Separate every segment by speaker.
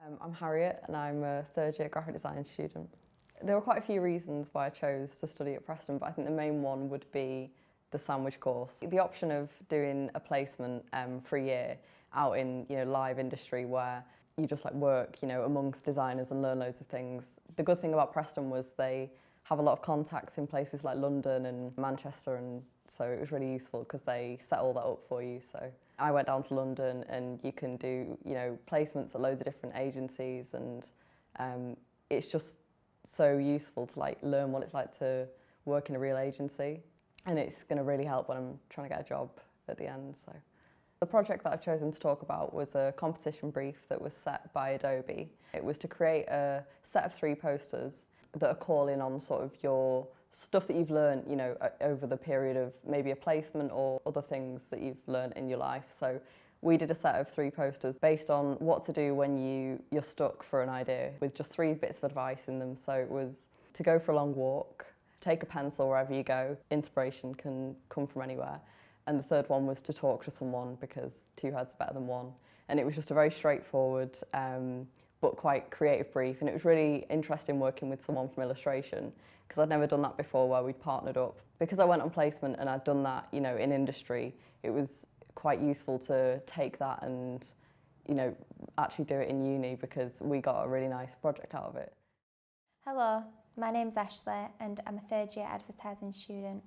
Speaker 1: I'm Harriett and I'm a third year graphic design student. There were quite a few reasons why I chose to study at Preston, but I think the main one would be the sandwich course. The option of doing a placement for a year out in live industry where you just work amongst designers and learn loads of things. The good thing about Preston was they have a lot of contacts in places like London and Manchester, and so it was really useful because they set all that up for you. So I went down to London and you can do placements at loads of different agencies, and it's just so useful to learn what it's like to work in a real agency, and it's going to really help when I'm trying to get a job at the end. So the project that I've chosen to talk about was a competition brief that was set by Adobe. It was to create a set of 3 posters that are calling on sort of your stuff that you've learned, over the period of maybe a placement or other things that you've learned in your life. So we did a set of 3 posters based on what to do when you're stuck for an idea, with just 3 bits of advice in them. So it was to go for a long walk, take a pencil wherever you go, inspiration can come from anywhere. And the third one was to talk to someone, because 2 heads are better than 1. And it was just a very straightforward but quite creative brief, and it was really interesting working with someone from illustration, because I'd never done that before where we'd partnered up. Because I went on placement and I'd done that in industry, it was quite useful to take that and actually do it in uni, because we got a really nice project out of it.
Speaker 2: Hello, my name's Ashley and I'm a third year advertising student.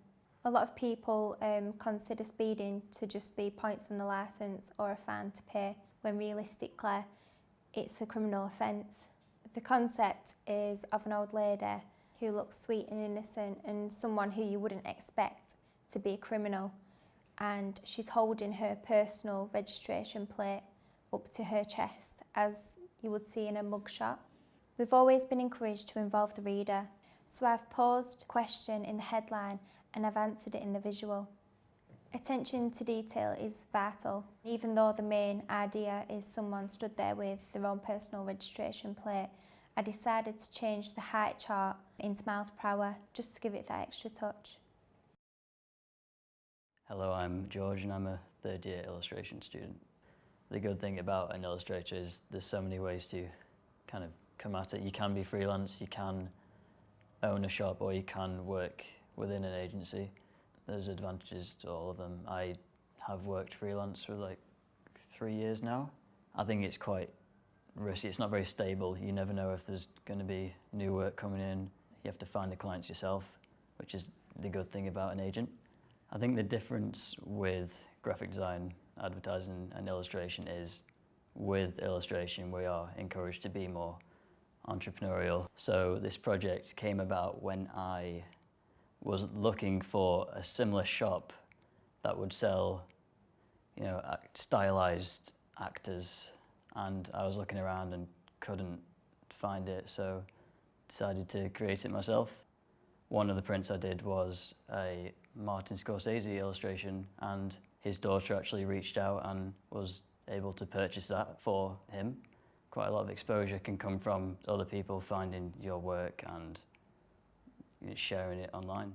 Speaker 2: A lot of people consider speeding to just be points on the licence or a fine to pay, when realistically it's a criminal offence. The concept is of an old lady who looks sweet and innocent, and someone who you wouldn't expect to be a criminal, and she's holding her personal registration plate up to her chest, as you would see in a mugshot. We've always been encouraged to involve the reader, so I've posed a question in the headline and I've answered it in the visual. Attention to detail is vital. Even though the main idea is someone stood there with their own personal registration plate, I decided to change the height chart into miles per hour just to give it that extra touch.
Speaker 3: Hello, I'm George and I'm a third year illustration student. The good thing about an illustrator is there's so many ways to kind of come at it. You can be freelance, you can own a shop, or you can work within an agency. There's advantages to all of them. I have worked freelance for 3 years now. I think it's quite risky. It's not very stable. You never know if there's going to be new work coming in. You have to find the clients yourself, which is the good thing about an agent. I think the difference with graphic design, advertising and illustration is, with illustration we are encouraged to be more entrepreneurial. So this project came about when I was looking for a similar shop that would sell, stylized actors, and I was looking around and couldn't find it, so decided to create it myself. One of the prints I did was a Martin Scorsese illustration, and his daughter actually reached out and was able to purchase that for him. Quite a lot of exposure can come from other people finding your work and sharing it online.